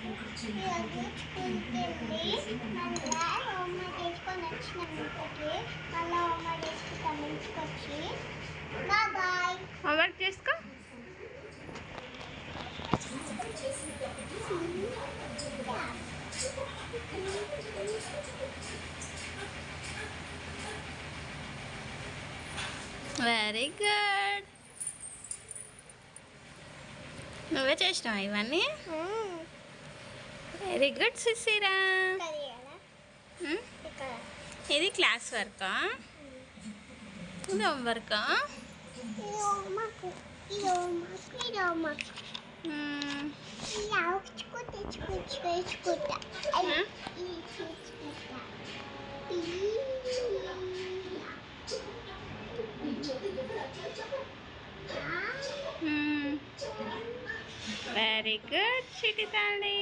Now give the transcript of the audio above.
ఈరోజు స్కూల్కి వెళ్ళి మళ్ళీ హోంవర్క్ చేసుకొని వచ్చినాం ఇంటికి. మళ్ళీ హోంవర్క్ చేసుకుంటాం ఇంటికి వచ్చి. బాయ్. హోంవర్క్ చేసుకో. Very good. నువ్వే చేసినావా ఇవన్నీ? Very good Sushira. ఇది క్లాస్ వర్కా? ఇది హోంవర్కా? వెరీ గుడ్ చిట్టి తల్లి.